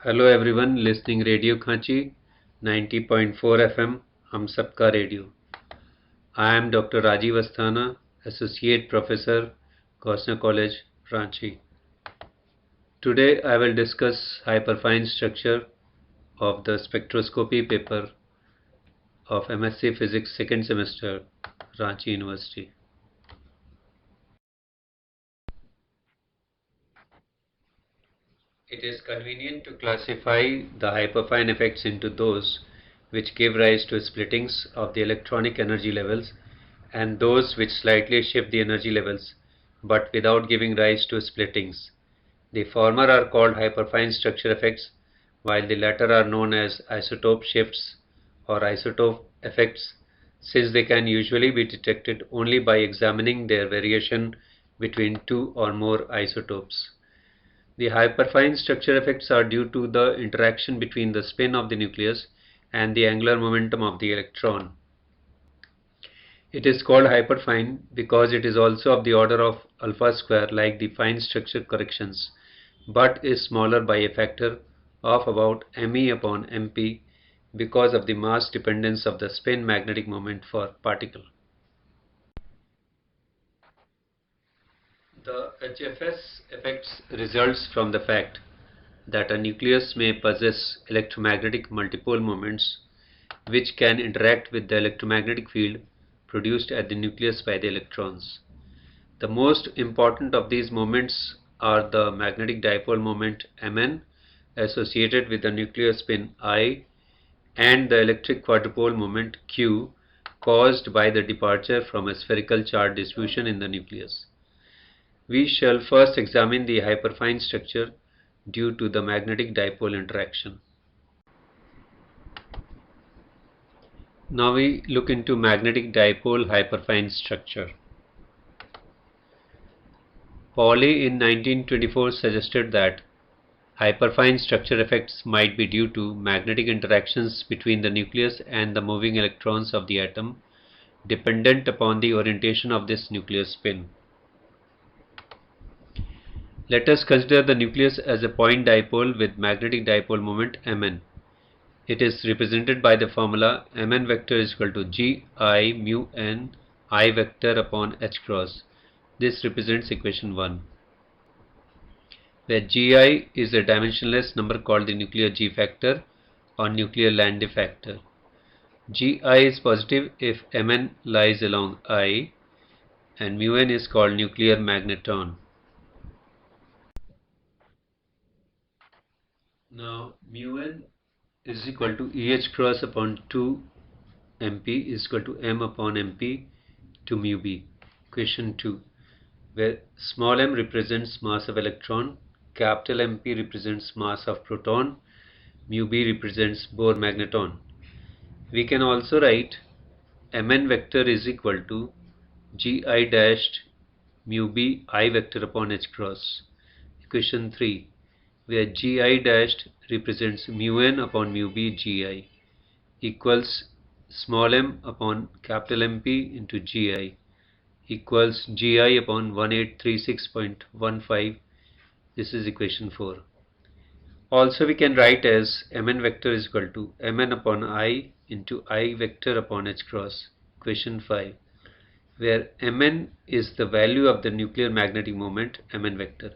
Hello everyone listening radio Khanchi 90.4 FM हम सबका radio. I am doctor Rajeev Asthana, associate professor, Gossner college, Ranchi. Today I will discuss hyperfine structure of the spectroscopy paper of MSc Physics second semester, Ranchi University. It is convenient to classify the hyperfine effects into those which give rise to splittings of the electronic energy levels and those which slightly shift the energy levels but without giving rise to splittings. The former are called hyperfine structure effects while the latter are known as isotope shifts or isotope effects, since they can usually be detected only by examining their variation between two or more isotopes. The hyperfine structure effects are due to the interaction between the spin of the nucleus and the angular momentum of the electron. It is called hyperfine because it is also of the order of alpha square like the fine structure corrections, but is smaller by a factor of about me upon mp because of the mass dependence of the spin magnetic moment for particle. The HFS effects results from the fact that a nucleus may possess electromagnetic multipole moments which can interact with the electromagnetic field produced at the nucleus by the electrons. The most important of these moments are the magnetic dipole moment Mn associated with the nuclear spin I and the electric quadrupole moment Q caused by the departure from a spherical charge distribution in the nucleus. We shall first examine the hyperfine structure due to the magnetic dipole interaction. Now we look into magnetic dipole hyperfine structure. Pauli in 1924 suggested that hyperfine structure effects might be due to magnetic interactions between the nucleus and the moving electrons of the atom dependent upon the orientation of this nuclear spin. Let us consider the nucleus as a point dipole with magnetic dipole moment Mn. It is represented by the formula Mn vector is equal to Gi mu n I vector upon h cross. This represents equation 1, where Gi is a dimensionless number called the nuclear G factor or nuclear Landé factor. Gi is positive if Mn lies along I, and mu n is called nuclear magneton. Now mu n is equal to Eh cross upon 2 mp is equal to m upon mp to mu b. Equation 2, where small m represents mass of electron, capital MP represents mass of proton, mu b represents Bohr magneton. We can also write Mn vector is equal to Gi dashed mu b I vector upon h cross. Equation 3, where Gi dashed represents mu n upon mu b Gi equals small m upon capital MP into Gi equals Gi upon 1836.15. This is equation 4. Also we can write as Mn vector is equal to Mn upon I into I vector upon h cross. Equation 5, where Mn is the value of the nuclear magnetic moment Mn vector.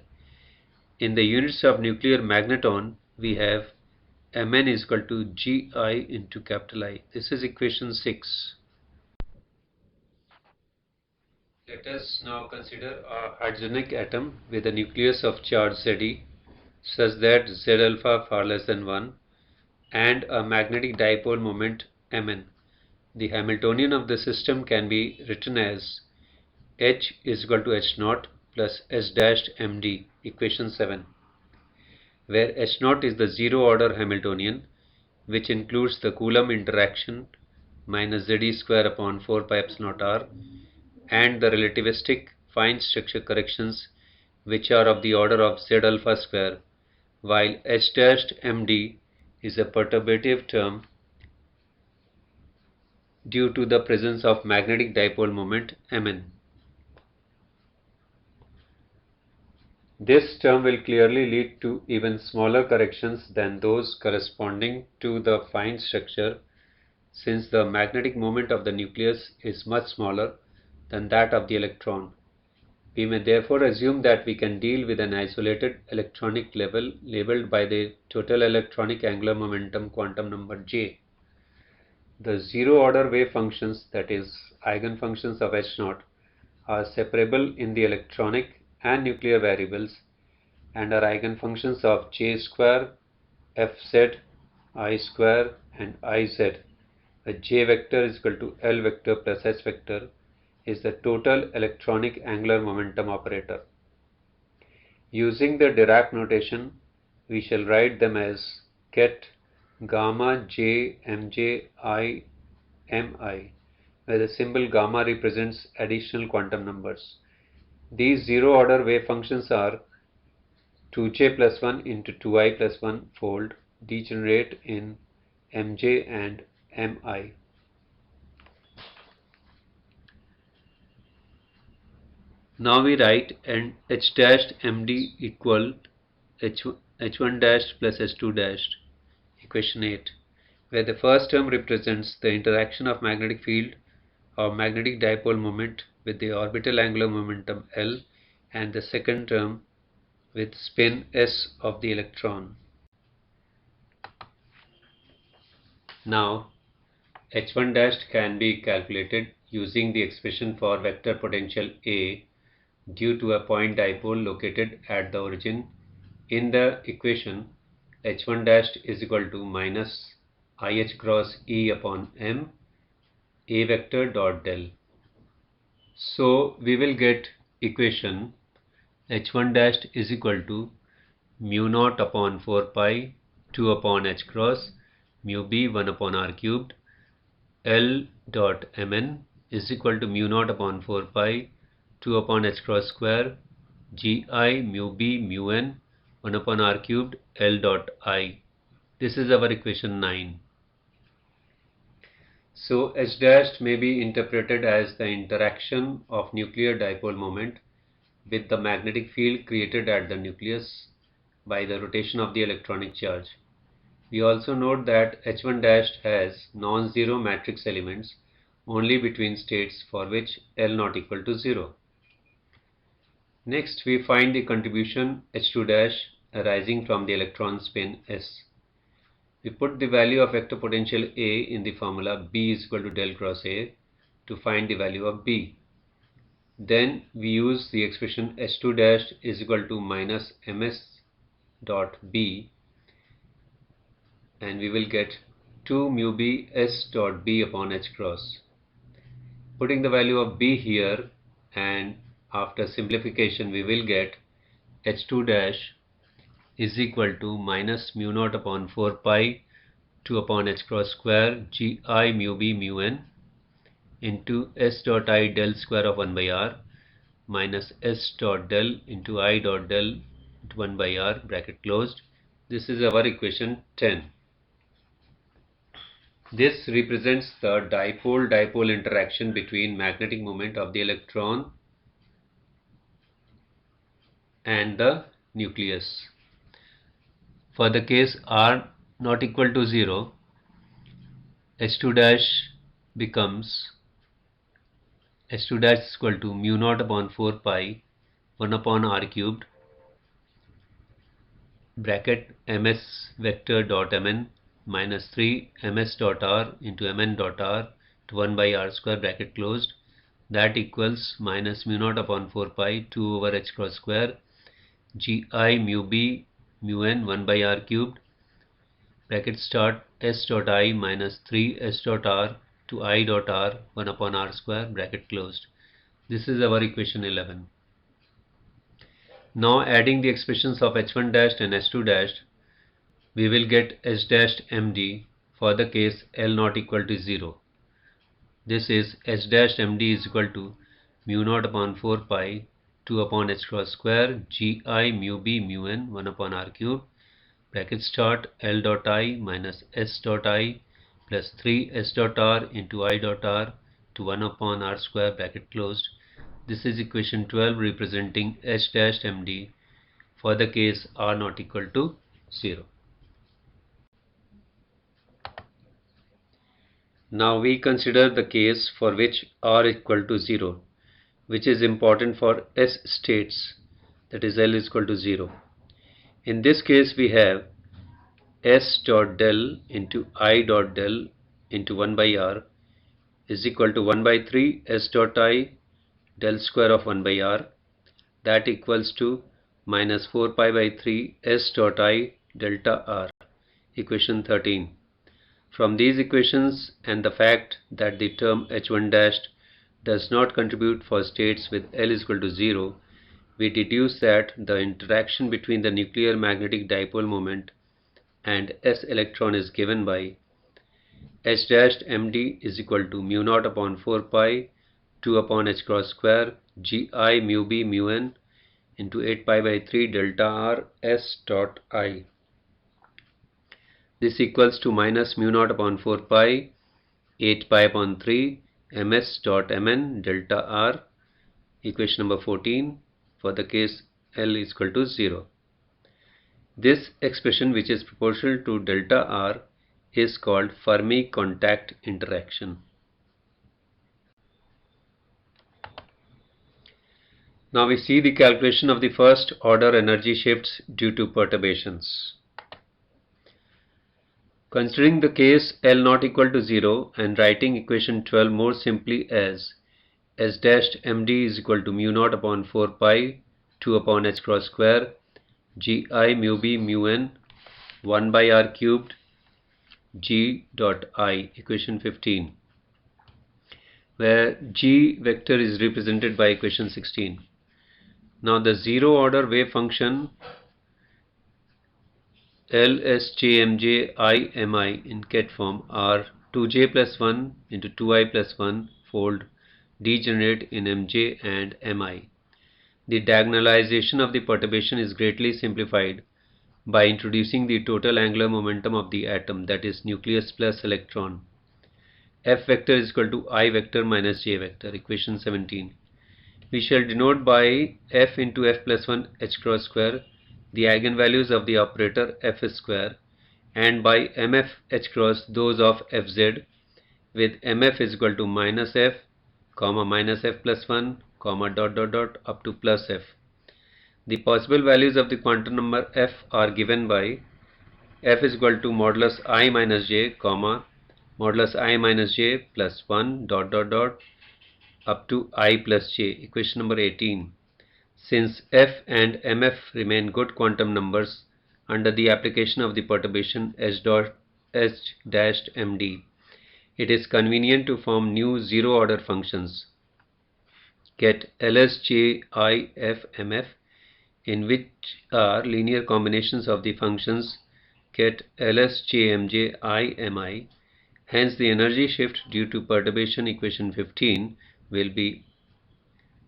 In the units of nuclear magneton, we have Mn is equal to Gi into capital I. This is equation 6. Let us now consider a hydrogenic atom with a nucleus of charge Ze such that Z alpha far less than 1 and a magnetic dipole moment Mn. The Hamiltonian of the system can be written as H is equal to H naught plus S dashed Md, equation 7, where H naught is the zero order Hamiltonian which includes the Coulomb interaction minus Ze square upon 4 pi epsilon naught r and the relativistic fine structure corrections which are of the order of Z alpha square, while H dashed Md is a perturbative term due to the presence of magnetic dipole moment Mn. This term will clearly lead to even smaller corrections than those corresponding to the fine structure, since the magnetic moment of the nucleus is much smaller than that of the electron. We may therefore assume that we can deal with an isolated electronic level labeled by the total electronic angular momentum quantum number J. The zero-order wave functions, that is, eigenfunctions of H0, are separable in the electronic and nuclear variables and are eigenfunctions of J square, Fz, I square and Iz. A J vector is equal to L vector plus H vector is the total electronic angular momentum operator. Using the Dirac notation, we shall write them as ket gamma j mj I mi, where the symbol gamma represents additional quantum numbers. These zero-order wave functions are 2j plus 1 into 2i plus 1 fold degenerate in mj and mi. Now we write and h dashed md equal h1 dash plus h2 dash, equation 8, where the first term represents the interaction of magnetic field or magnetic dipole moment with the orbital angular momentum L, and the second term with spin s of the electron. Now h1 dash can be calculated using the expression for vector potential A due to a point dipole located at the origin. In the equation, h1 dash is equal to minus IH cross E upon M A vector dot del. So we will get equation h1 dash is equal to mu naught upon 4 pi 2 upon h cross mu b 1 upon r cubed L dot mn is equal to mu naught upon 4 pi 2 upon h cross square gi mu b mu n 1 upon r cubed L dot I. This is our equation 9. So h dash may be interpreted as the interaction of nuclear dipole moment with the magnetic field created at the nucleus by the rotation of the electronic charge. We also note that h1 dash has non-zero matrix elements only between states for which L not equal to 0. Next, we find the contribution h2 dash arising from the electron spin s. We put the value of vector potential A in the formula B is equal to del cross A to find the value of B. Then we use the expression h2 dash is equal to minus ms dot B, and we will get 2 mu b s dot b upon h cross. Putting the value of B here, and after simplification we will get h2 dash is equal to minus mu naught upon 4 pi 2 upon h cross square gi mu b mu n into s dot I del square of 1 by r minus s dot del into I dot del into 1 by r bracket closed. This is our equation 10. This represents the dipole-dipole interaction between magnetic moment of the electron and the nucleus. For the case r not equal to 0, h2 dash becomes h2 dash is equal to mu naught upon 4 pi 1 upon r cubed bracket ms vector dot mn minus 3 ms dot r into mn dot r to 1 by r square bracket closed, that equals minus mu naught upon 4 pi 2 over h cross square gi mu b mu n 1 by r cubed bracket start s dot I minus 3 s dot r to I dot r 1 upon r square bracket closed. This is our equation 11. Now adding the expressions of h1 dash and h2 dash, we will get h dash md for the case L not equal to 0. This is h dash md is equal to mu naught upon 4 pi 2 upon h cross square gi mu b mu n 1 upon r cube bracket start L dot I minus s dot I plus 3 s dot r into I dot r to 1 upon r square bracket closed. This is equation 12 representing h dash md for the case r not equal to 0. Now we consider the case for which r equal to 0, which is important for S states, that is L is equal to 0. In this case we have S dot del into I dot del into 1 by r is equal to 1 by 3 S dot I del square of 1 by r, that equals to minus 4 pi by 3 S dot I delta r, equation 13. From these equations and the fact that the term h1 dashed does not contribute for states with L is equal to 0, we deduce that the interaction between the nuclear magnetic dipole moment and S electron is given by h dashed md is equal to mu naught upon 4 pi 2 upon h cross square gi mu b mu n into 8 pi by 3 delta r S dot I. This equals to minus mu naught upon 4 pi 8 pi upon 3 ms dot mn delta r, equation number 14, for the case L is equal to 0. This expression, which is proportional to delta r, is called Fermi contact interaction. Now we see the calculation of the first order energy shifts due to perturbations. Considering the case L not equal to 0 and writing equation 12 more simply as S dashed md is equal to mu naught upon 4 pi 2 upon h cross square gi mu b mu n 1 by r cubed g dot I, equation 15, where g vector is represented by equation 16. Now the zero order wave function LSJMJ IMI in ket form are 2j plus 1 into 2i plus 1 fold degenerate in mj and mi. The diagonalization of the perturbation is greatly simplified by introducing the total angular momentum of the atom, that is nucleus plus electron. F vector is equal to I vector minus j vector, equation 17. We shall denote by F into F plus 1 h cross square the eigenvalues of the operator f square, and by mf h cross those of fz, with mf is equal to minus f comma minus f plus 1 comma dot dot dot up to plus f. The possible values of the quantum number f are given by f is equal to modulus I minus j comma modulus I minus j plus 1 dot dot dot up to I plus j, equation number 18. Since f and mf remain good quantum numbers under the application of the perturbation h dashed md, it is convenient to form new zero order functions. Get LSJ I f mf, in which are linear combinations of the functions get LSJMJ I mi. Hence the energy shift due to perturbation, equation 15, will be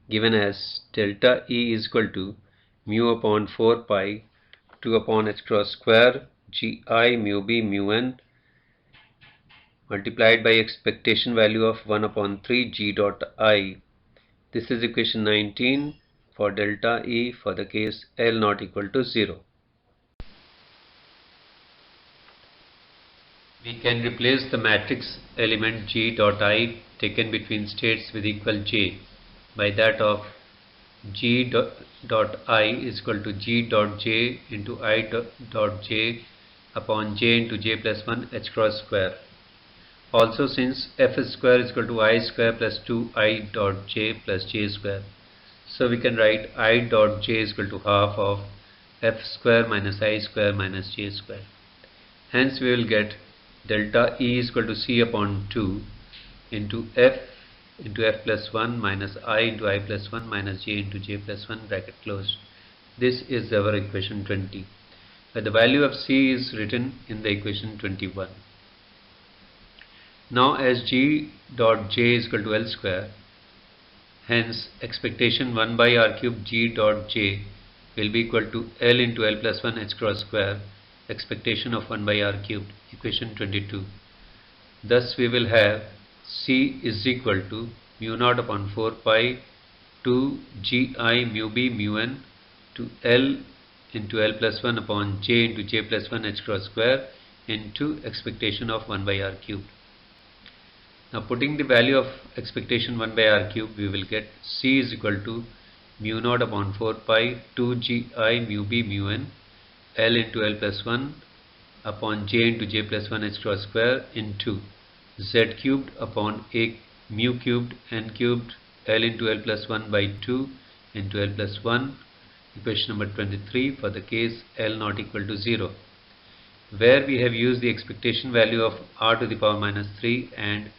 given as delta E is equal to mu upon 4 pi 2 upon h cross square gi mu b mu n multiplied by expectation value of 1 upon 3 g dot I. This is equation 19 for delta E for the case L not equal to 0. We can replace the matrix element G dot I taken between states with equal J by that of G dot I is equal to G dot J into I dot J upon J into J plus 1 h cross square. Also, since f square is equal to I square plus 2I dot J plus J square, so we can write I dot J is equal to half of f square minus I square minus J square. Hence we will get delta E is equal to C upon 2 into f plus 1 minus I into I plus 1 minus j into j plus 1 bracket closed. This is our equation 20, where the value of C is written in the equation 21. Now as G dot J is equal to L square, hence expectation 1 by r cube G dot J will be equal to L into L plus 1 h cross square expectation of 1 by r cubed, equation 22. Thus we will have C is equal to mu naught upon 4 pi 2 gi mu b mu n to L into L plus 1 upon J into J plus 1 h cross square into expectation of 1 by r cube. Now putting the value of expectation 1 by r cube, we will get C is equal to mu naught upon 4 pi 2 gi mu b mu n L into L plus 1 upon J into J plus 1 h cross square into Z cubed upon a mu cubed n cubed L into L plus 1 by 2 into L plus 1, equation number 23 for the case L not equal to 0, where we have used the expectation value of r to the power minus 3 and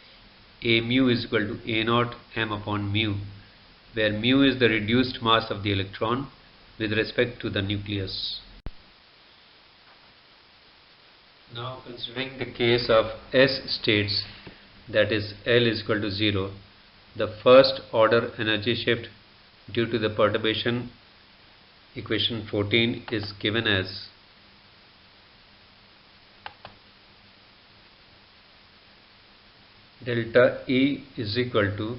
a mu is equal to a naught m upon mu, where mu is the reduced mass of the electron with respect to the nucleus. Now considering the case of S states, that is L is equal to 0, the first order energy shift due to the perturbation, equation 14, is given as delta E is equal to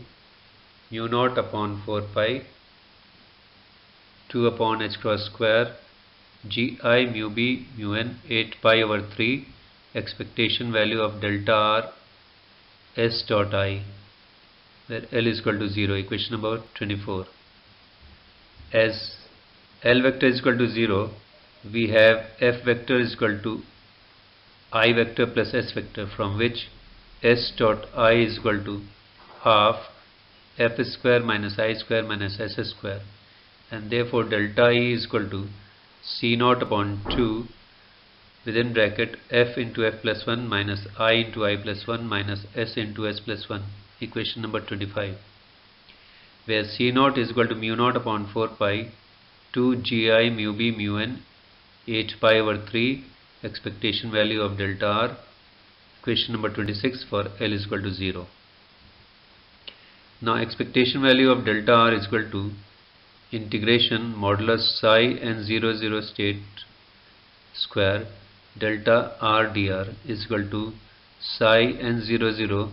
mu naught upon 4 pi 2 upon h cross square gi mu b mu n 8 pi over 3 expectation value of delta r s dot I, where L is equal to 0, equation number 24. As L vector is equal to 0, we have F vector is equal to I vector plus S vector, from which S dot I is equal to half F square minus I square minus S square, and therefore delta E is equal to C naught upon 2 within bracket F into F plus 1 minus I into I plus 1 minus S into S plus 1, equation number 25, where C naught is equal to mu naught upon 4 pi 2 gi mu b mu n 8 pi over 3 expectation value of delta R, equation number 26 for L is equal to 0. Now expectation value of delta R is equal to integration modulus psi n 0 0 state square delta R dr is equal to psi n 0 0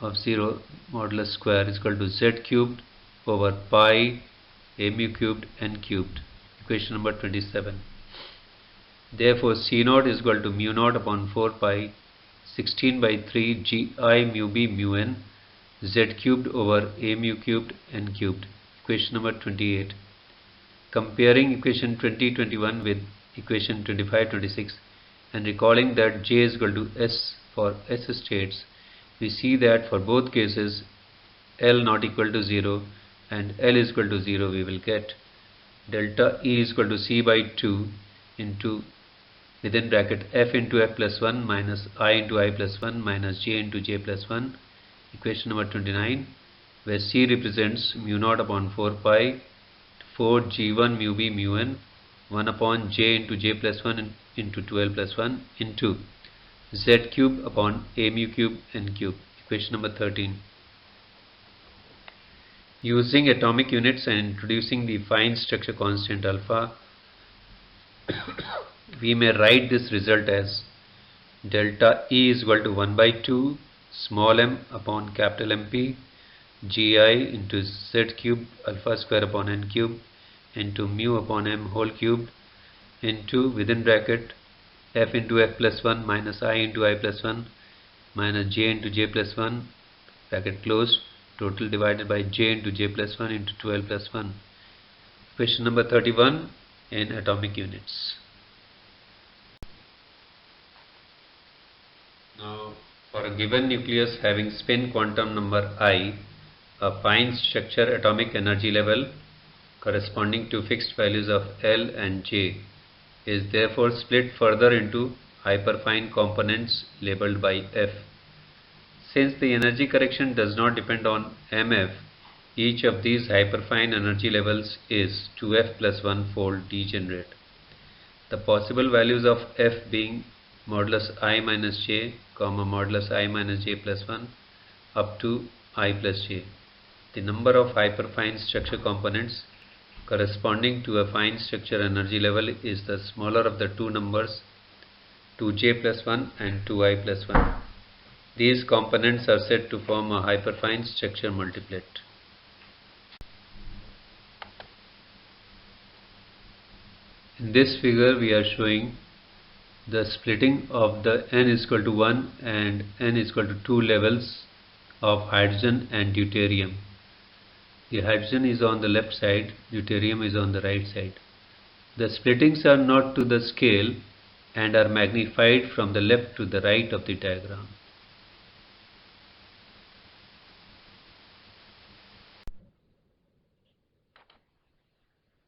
of 0 modulus square is equal to z cubed over pi a mu cubed n cubed, equation number 27. Therefore C naught is equal to mu naught upon 4 pi 16 by 3 gi mu b mu n z cubed over a mu cubed n cubed, equation number 28. Comparing equation 20-21 with equation 25-26 and recalling that J is equal to S for S states, we see that for both cases L not equal to 0 and L is equal to 0, we will get delta E is equal to C by 2 into within bracket F into F plus 1 minus I into I plus 1 minus J into J plus 1, equation number 29, where C represents mu naught upon 4 pi 4 g1 mu b mu n 1 upon J into J plus 1 into 2L plus 1 into Z cube upon A mu cube n cube, equation number 13. Using atomic units and introducing the fine structure constant alpha, we may write this result as delta E is equal to 1 by 2 small m upon capital MP gi into z cube alpha square upon n cube into mu upon m whole cubed into within bracket F into F plus 1 minus I into I plus 1 minus J into J plus 1 bracket closed, total divided by J into J plus 1 into 12 plus 1. Question number 31 in atomic units. Now for a given nucleus having spin quantum number I, a fine structure atomic energy level corresponding to fixed values of L and J is therefore split further into hyperfine components labeled by F. Since the energy correction does not depend on MF, each of these hyperfine energy levels is 2F plus 1 fold degenerate. The possible values of F being modulus I minus J, modulus I minus J plus 1 up to I plus J. The number of hyperfine structure components corresponding to a fine structure energy level is the smaller of the two numbers 2J plus 1 and 2I plus 1. These components are said to form a hyperfine structure multiplet. In this figure we are showing the splitting of the n is equal to 1 and n is equal to 2 levels of hydrogen and deuterium. The hydrogen is on the left side, deuterium is on the right side. The splittings are not to the scale and are magnified from the left to the right of the diagram.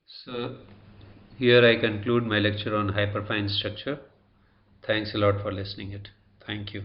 So here I conclude my lecture on hyperfine structure. Thanks a lot for listening it. Thank you.